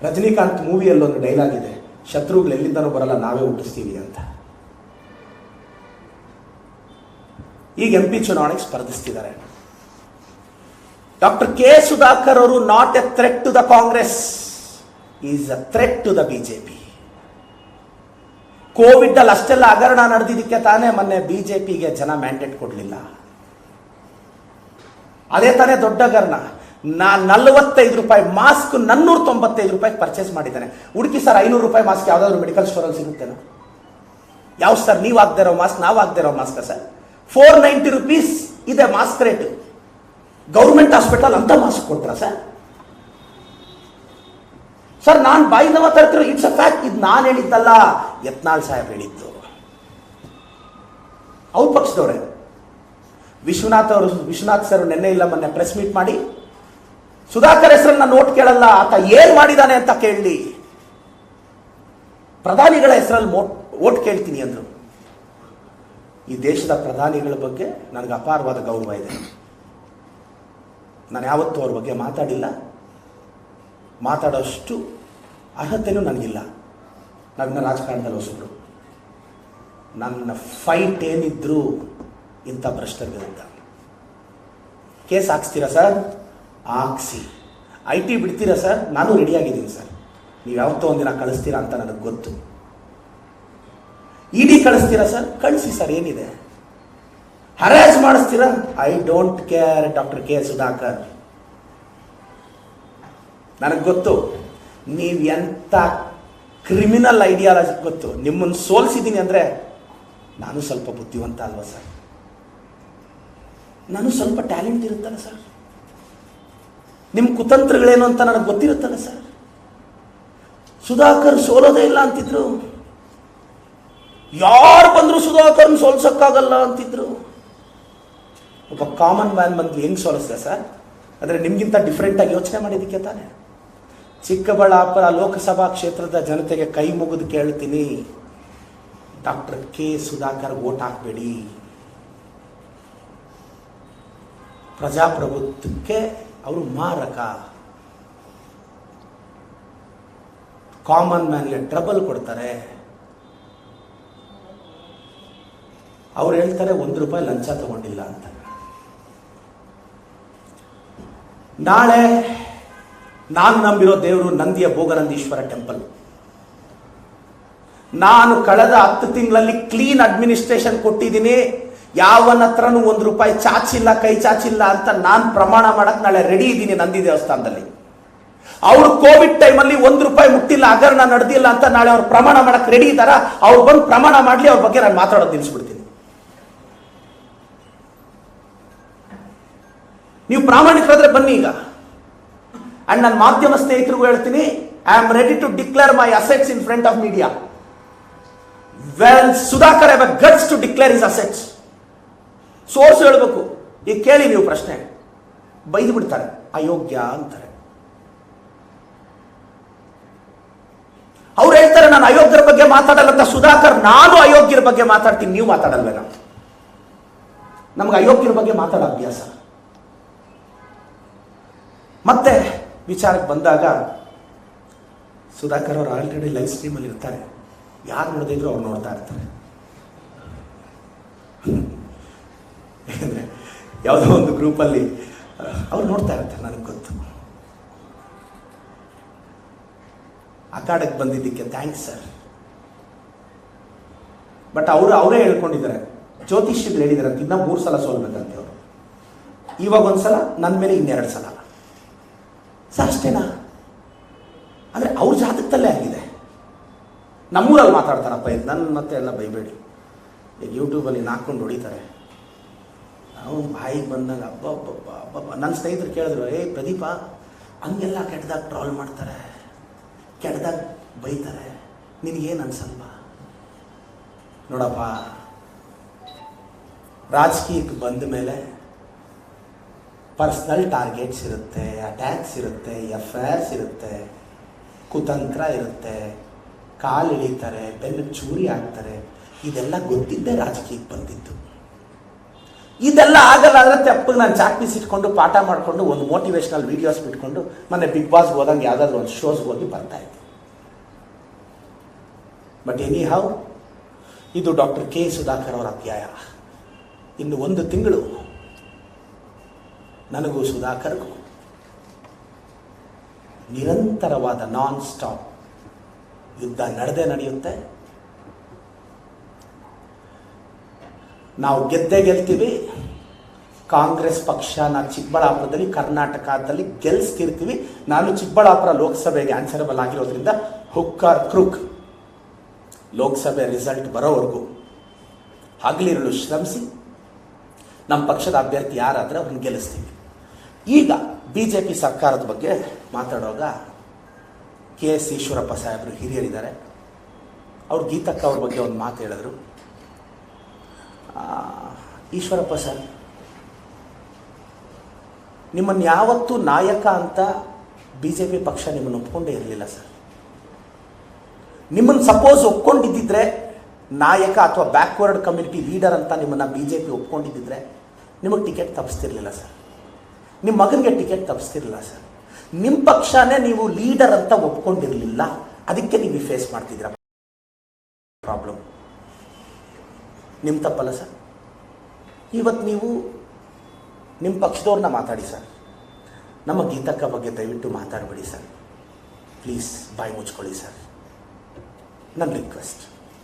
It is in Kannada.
ರಜನಿಕಾಂತ್ ಮೂವಿಯಲ್ಲಿ ಒಂದು ಡೈಲಾಗ್ ಇದೆ, ಶತ್ರುಗಳು ಎಲ್ಲಿಂದನೂ ಬರಲ್ಲ, ನಾವೇ ಹುಟ್ಟಿಸ್ತೀವಿ ಅಂತ. ಈಗ MP ಚುನಾವಣೆಗೆ ಸ್ಪರ್ಧಿಸ್ತಿದ್ದಾರೆ. ಡಾಕ್ಟರ್ ಕೆ ಸುಧಾಕರ್ ಅವರು not a threat to the Congress, is a threat to the BJP. Covid ಅಲ್ಲಿ ಅಷ್ಟೆಲ್ಲ ಹಗರಣ ನಡೆದಿದ್ದಕ್ಕೆ ತಾನೇ ಮೊನ್ನೆ ಬಿಜೆಪಿಗೆ ಜನ ಮ್ಯಾಂಡೇಟ್ ಕೊಡಲಿಲ್ಲ. ಅದೇ ತಾನೇ ದೊಡ್ಡ ಹಗರಣ. ನಾನು 45 ರೂಪಾಯಿ ಮಾಸ್ಕ್ 495 ರೂಪಾಯಿ ಪರ್ಚೇಸ್ ಮಾಡಿದ್ದೇನೆ. ಹುಡುಕಿ ಸರ್, 500 ರೂಪಾಯಿ ಮಾಸ್ಕ್ ಯಾವ್ದಾದ್ರು ಮೆಡಿಕಲ್ ಸ್ಟೋರಲ್ಲಿ ಸಿಗುತ್ತೇನೋ? ಯಾವ ಸರ್ ನೀವು ಹಾಕ್ದಿರೋ ಮಾಸ್ಕ್, ನಾವು ಹಾಕ್ದಿರೋ ಮಾಸ್ಕ್ ಸರ್? 490 ರೂಪೀಸ್ ಇದೆ ಮಾಸ್ಕ್ ರೇಟ್. ಗೌರ್ಮೆಂಟ್ ಹಾಸ್ಪಿಟಲ್ ಅಂತ ಮಾಸ್ಕ್ ಕೊಡ್ತಾರ ಸರ್? ಸರ್ ನಾನು ಬಾಯಿಂದ ಮಾತಾಡ್ತಿರೋ, ಇಟ್ಸ್ ಅ ಫ್ಯಾಕ್ಟ್. ಇದು ನಾನು ಹೇಳಿದ್ದಲ್ಲ, ಯತ್ನಾಳ್ ಸಾಹೇಬ್ ಹೇಳಿದ್ದು. ಅವ್ರ ಪಕ್ಷದವ್ರೆ. ವಿಶ್ವನಾಥ್ ಸರ್ ನಿನ್ನೆ ಇಲ್ಲ ಮೊನ್ನೆ ಪ್ರೆಸ್ ಮೀಟ್ ಮಾಡಿ ಸುಧಾಕರ್ ಹೆಸರನ್ನ ನೋಟ್ ಕೇಳಲ್ಲ, ಆತ ಏನ್ ಮಾಡಿದಾನೆ ಅಂತ ಕೇಳಲಿ, ಪ್ರಧಾನಿಗಳ ಹೆಸರಲ್ಲಿ ಓಟ್ ಕೇಳ್ತೀನಿ ಅಂದ್ರು. ಈ ದೇಶದ ಪ್ರಧಾನಿಗಳ ಬಗ್ಗೆ ನನಗೆ ಅಪಾರವಾದ ಗೌರವ ಇದೆ. ನಾನು ಯಾವತ್ತೂ ಅವ್ರ ಬಗ್ಗೆ ಮಾತಾಡಿಲ್ಲ, ಮಾತಾಡೋಷ್ಟು ಅರ್ಹತೆಯೂ ನನಗಿಲ್ಲ. ನನ್ನ ರಾಜಕಾರಣದಲ್ಲಿ ಹೊಸಬ್ರು. ನನ್ನ ಫೈಟ್ ಏನಿದ್ರು ಇಂಥ ಭ್ರಷ್ಟರ ವಿರುದ್ಧ. ಕೇಸ್ ಹಾಕ್ಸ್ತೀರಾ ಸರ್? ಹಾಕ್ಸಿ. IT ಬಿಡ್ತೀರಾ ಸರ್? ನಾನು ರೆಡಿಯಾಗಿದ್ದೀನಿ ಸರ್. ನೀವು ಯಾವತ್ತೋ ಒಂದಿನ ಕಳಿಸ್ತೀರಾ ಅಂತ ನನಗೆ ಗೊತ್ತು. ED ಕಳಿಸ್ತೀರಾ ಸರ್? ಕಳಿಸಿ ಸರ್, ಏನಿದೆ? ಹರಾಜ್ ಮಾಡಿಸ್ತೀರಾ? I don't care doctor K Sudhakar. ನನಗೆ ಗೊತ್ತು ನೀವು ಎಂಥ ಕ್ರಿಮಿನಲ್ ಐಡಿಯಾಲಜಿ ಗೊತ್ತು. ನಿಮ್ಮನ್ನು ಸೋಲಿಸಿದ್ದೀನಿ ಅಂದರೆ ನಾನು ಸ್ವಲ್ಪ ಬುದ್ಧಿವಂತ ಅಲ್ವಾ ಸರ್? ನಾನು ಸ್ವಲ್ಪ ಟ್ಯಾಲೆಂಟ್ ಇರುತ್ತಲ್ಲ ಸರ್? ನಿಮ್ಮ ಕುತಂತ್ರಗಳೇನು ಅಂತ ನನಗೆ ಗೊತ್ತಿರುತ್ತಲ್ಲ ಸರ್? ಸುಧಾಕರ್ ಸೋಲೋದೇ ಇಲ್ಲ ಅಂತಿದ್ರು, ಯಾರು ಬಂದ್ರು ಸುಧಾಕರ್ನ ಸೋಲ್ಸಕ್ಕಾಗಲ್ಲ ಅಂತಿದ್ರು. ಒಬ್ಬ ಕಾಮನ್ ಮ್ಯಾನ್ ಬಂದು ಹೆಂಗ್ ಸೋಲಿಸ್ದೆ ಸರ್? ಅಂದರೆ ನಿಮ್ಗಿಂತ ಡಿಫ್ರೆಂಟ್ ಆಗಿ ಯೋಚನೆ ಮಾಡಿದ್ದಕ್ಕೆ ತಾನೆ. ಚಿಕ್ಕಬಳ್ಳಾಪುರ ಲೋಕಸಭಾ ಕ್ಷೇತ್ರದ ಜನತೆಗೆ ಕೈ ಮುಗಿದು ಕೇಳ್ತೀನಿ, ಡಾಕ್ಟರ್ ಕೆ ಸುಧಾಕರ್ ವೋಟ್ ಹಾಕಬೇಡಿ. ಪ್ರಜಾಪ್ರಭುತ್ವಕ್ಕೆ ಅವರು ಮಾರಕ. ಕಾಮನ್ ಮ್ಯಾನ್ಗೆ ಟ್ರಬಲ್ ಕೊಡ್ತಾರೆ. ಅವ್ರು ಹೇಳ್ತಾರೆ 1 ರೂಪಾಯಿ ಲಂಚ ತಗೊಂಡಿಲ್ಲ ಅಂತ. ನಾಳೆ ನಾನು ನಂಬಿರೋ ದೇವರು ನಂದಿಯ ಭೋಗನಂದೀಶ್ವರ ಟೆಂಪಲ್. ನಾನು ಕಳೆದ 10 ತಿಂಗಳಲ್ಲಿ ಕ್ಲೀನ್ ಅಡ್ಮಿನಿಸ್ಟ್ರೇಷನ್ ಕೊಟ್ಟಿದ್ದೀನಿ. ಯಾವನ ಹತ್ರನೂ 1 ರೂಪಾಯಿ ಚಾಚಿಲ್ಲ, ಕೈ ಚಾಚಿಲ್ಲ ಅಂತ ನಾನು ಪ್ರಮಾಣ ಮಾಡಕ್ ನಾಳೆ ರೆಡಿ ಇದ್ದೀನಿ ನಂದಿ ದೇವಸ್ಥಾನದಲ್ಲಿ. ಅವ್ರು ಕೋವಿಡ್ ಟೈಮಲ್ಲಿ 1 ರೂಪಾಯಿ ಮುಟ್ಟಿಲ್ಲ, ಹಗರಣ ನಡೆದಿಲ್ಲ ಅಂತ ನಾಳೆ ಅವ್ರು ಪ್ರಮಾಣ ಮಾಡಕ್ ರೆಡಿ ಇದ್ದಾರ? ಅವ್ರು ಬಂದು ಪ್ರಮಾಣ ಮಾಡ್ಲಿ, ಅವ್ರ ಬಗ್ಗೆ ನಾನು ಮಾತಾಡೋದು ನಿಲ್ಲಿಸ್ಬಿಡ್ತೀನಿ. ನೀವು ಪ್ರಾಮಾಣಿಕರಾದ್ರೆ ಬನ್ನಿ ಈಗ. ಅಂಡ್ ನನ್ನ ಮಾಧ್ಯಮ ಸ್ನೇಹಿತರಿಗೂ ಹೇಳ್ತೀನಿ, I am ready to declare my assets in front of media. Well Sudhakar have a guts to declare his assets. Source ಹೇಳಬೇಕು. ಈಗ ಕೇಳಿ ನೀವು ಪ್ರಶ್ನೆ, ಬೈದು ಬಿಡ್ತಾರೆ, ಅಯೋಗ್ಯ ಅಂತಾರೆ. ಅವ್ರು ಹೇಳ್ತಾರೆ ನಾನು ಅಯೋಗ್ಯರ ಬಗ್ಗೆ ಮಾತಾಡಲ್ಲ ಅಂತ. ಸುಧಾಕರ್, ನಾನು ಅಯೋಗ್ಯರ ಬಗ್ಗೆ ಮಾತಾಡ್ತೀನಿ, ನೀವು ಮಾತಾಡಲ್ವೇನ? ನಮ್ಗೆ ಅಯೋಗ್ಯರ ಬಗ್ಗೆ ಮಾತಾಡೋ ಅಭ್ಯಾಸ. ಮತ್ತೆ ವಿಚಾರಕ್ಕೆ ಬಂದಾಗ, ಸುಧಾಕರ್ ಅವರು ಆಲ್ರೆಡಿ ಲೈವ್ ಸ್ಟ್ರೀಮಲ್ಲಿ ಇರ್ತಾರೆ. ಯಾರು ನೋಡದಿದ್ರು ಅವ್ರು ನೋಡ್ತಾ ಇರ್ತಾರೆ. ಯಾಕಂದರೆ ಯಾವುದೋ ಒಂದು ಗ್ರೂಪಲ್ಲಿ ಅವ್ರು ನೋಡ್ತಾ ಇರ್ತಾರೆ, ನನಗೆ ಗೊತ್ತು. ಅಖಾಡಕ್ಕೆ ಬಂದಿದ್ದಕ್ಕೆ ಥ್ಯಾಂಕ್ಸ್ ಸರ್. ಬಟ್ ಅವರೇ ಹೇಳ್ಕೊಂಡಿದ್ದಾರೆ, ಜ್ಯೋತಿಷ್ಯರು ಹೇಳಿದ್ದಾರೆ ಅಂತ, ಇನ್ನೂ 3 ಸಲ ಸೋಲ್ಬೇಕಂತೆ ಅವರು. ಇವಾಗ 1 ಸಲ, ನನ್ನ ಮೇಲೆ 2 ಸಲ ಸರ್, ಅಷ್ಟೇನಾ? ಅಂದರೆ ಅವ್ರ ಜಾತಕದಲ್ಲೇ ಆಗಿದೆ. ನಮ್ಮೂರಲ್ಲಿ ಮಾತಾಡ್ತಾರಪ್ಪ, ಇದು ನನ್ನ ಮತ್ತೆ ಎಲ್ಲ ಬೈಬೇಡಿ. ಈಗ ಯೂಟ್ಯೂಬಲ್ಲಿ ಹಾಕ್ಕೊಂಡು ಹೊಡಿತಾರೆ. ಅವ್ನು ಬಾಯಿಗೆ ಬಂದಾಗ ಅಬ್ಬಬ್ಬಬ್ಬ. ನನ್ನ ಸ್ನೇಹಿತರು ಕೇಳಿದ್ರು, ಪ್ರದೀಪ ಹಂಗೆಲ್ಲ ಕೆಟ್ಟದಾಗ ಟ್ರಾಲ್ ಮಾಡ್ತಾರೆ, ಕೆಟ್ಟದಾಗ ಬೈತಾರೆ, ನಿನಗೇನು ಅನ್ಸಲ್ವಾ? ನೋಡಪ್ಪ, ರಾಜಕೀಯಕ್ಕೆ ಬಂದ ಮೇಲೆ ಪರ್ಸ್ನಲ್ ಟಾರ್ಗೆಟ್ಸ್ ಇರುತ್ತೆ, ಅಟ್ಯಾಕ್ಸ್ ಇರುತ್ತೆ, FIRs ಇರುತ್ತೆ, ಕುತಂತ್ರ ಇರುತ್ತೆ, ಕಾಲು ಇಳಿತಾರೆ, ಬೆನ್ನು ಚೂರಿ ಹಾಕ್ತಾರೆ. ಇದೆಲ್ಲ ಗೊತ್ತಿದ್ದೇ ರಾಜಕೀಯಕ್ಕೆ ಬಂದಿದ್ದು. ಇದೆಲ್ಲ ಆಗಲ್ಲ ಅಂದರೆ ತೆಪ್ಪಗೆ ನಾನು ಚಾಕ್ ಪೀಸ್ ಇಟ್ಕೊಂಡು ಪಾಠ ಮಾಡಿಕೊಂಡು ಒಂದು ಮೋಟಿವೇಶ್ನಲ್ ವೀಡಿಯೋಸ್ ಬಿಟ್ಕೊಂಡು ಮೊನ್ನೆ ಬಿಗ್ ಬಾಸ್ಗೆ ಹೋದಂಗೆ ಯಾವುದಾದ್ರೂ ಒಂದು ಶೋಸ್ಗೆ ಹೋಗಿ ಬರ್ತಾ ಇದ್ದೆ. ಬಟ್ ಎನಿ ಹೌ, ಇದು ಡಾಕ್ಟರ್ ಕೆ ಸುಧಾಕರ್ ಅವರ ಅಧ್ಯಾಯ. ಇನ್ನು 1 ತಿಂಗಳು ನನಗೂ ಸುಧಾಕರ್ಗೂ ನಿರಂತರವಾದ ನಾನ್ ಸ್ಟಾಪ್ ಯುದ್ಧ ನಡೆಯುತ್ತೆ. ನಾವು ಗೆಲ್ತೀವಿ. ಕಾಂಗ್ರೆಸ್ ಪಕ್ಷನ ಚಿಕ್ಕಬಳ್ಳಾಪುರದಲ್ಲಿ, ಕರ್ನಾಟಕದಲ್ಲಿ ಗೆಲ್ಲಿಸ್ತಿರ್ತೀವಿ. ನಾನು ಚಿಕ್ಕಬಳ್ಳಾಪುರ ಲೋಕಸಭೆಗೆ ಆನ್ಸರಬಲ್ ಆಗಿರೋದ್ರಿಂದ ಹುಕ್ ಆರ್ ಕ್ರೂಕ್ ಲೋಕಸಭೆ ರಿಸಲ್ಟ್ ಬರೋವರೆಗೂ ಹಗಲಿರುಳು ಶ್ರಮಿಸಿ ನಮ್ಮ ಪಕ್ಷದ ಅಭ್ಯರ್ಥಿ ಯಾರಾದರೆ ಅವ್ರನ್ನ ಗೆಲ್ಲಿಸ್ತೀವಿ. ಈಗ BJP ಸರ್ಕಾರದ ಬಗ್ಗೆ ಮಾತಾಡುವಾಗ KS ಈಶ್ವರಪ್ಪ ಸಾಹೇಬರು ಹಿರಿಯರಿದ್ದಾರೆ. ಅವ್ರು ಗೀತಕ್ಕ ಅವ್ರ ಬಗ್ಗೆ ಒಂದು ಮಾತು ಹೇಳಿದ್ರು. ಈಶ್ವರಪ್ಪ ಸರ್, ನಿಮ್ಮನ್ನು ಯಾವತ್ತೂ ನಾಯಕ ಅಂತ BJP ಪಕ್ಷ ನಿಮ್ಮನ್ನು ಒಪ್ಕೊಂಡೇ ಇರಲಿಲ್ಲ ಸರ್. ನಿಮ್ಮನ್ನು ಸಪೋಸ್ ಒಪ್ಕೊಂಡಿದ್ದಿದ್ರೆ, ನಾಯಕ ಅಥವಾ ಬ್ಯಾಕ್ವರ್ಡ್ ಕಮ್ಯುನಿಟಿ ಲೀಡರ್ ಅಂತ ನಿಮ್ಮನ್ನು BJP ಒಪ್ಕೊಂಡಿದ್ದಿದ್ರೆ ನಿಮಗೆ ಟಿಕೆಟ್ ತಪ್ಪಿಸ್ತಿರ್ಲಿಲ್ಲ ಸರ್. ನಿಮ್ಮ ಮಗನಿಗೆ ಟಿಕೆಟ್ ತಪ್ಪಿಸ್ತಿರಲಿಲ್ಲ ಸರ್. ನಿಮ್ಮ ಪಕ್ಷನೇ ನೀವು ಲೀಡರ್ ಅಂತ ಒಪ್ಕೊಂಡಿರಲಿಲ್ಲ. ಅದಕ್ಕೆ ನೀವು ಫೇಸ್ ಮಾಡ್ತಿದ್ದೀರ ಪ್ರಾಬ್ಲಮ್. ನಿಮ್ಮ ತಪ್ಪಲ್ಲ ಸರ್. ಇವತ್ತು ನೀವು ನಿಮ್ಮ ಪಕ್ಷದವ್ರನ್ನ ಮಾತಾಡಿ ಸರ್. ನಮ್ಮ ಗೀತಕ್ಕ ಬಗ್ಗೆ ದಯವಿಟ್ಟು ಮಾತಾಡಬೇಡಿ ಸರ್. ಪ್ಲೀಸ್ ಬಾಯಿ ಮುಚ್ಕೊಳ್ಳಿ ಸರ್, ನನ್ನ ರಿಕ್ವೆಸ್ಟ್.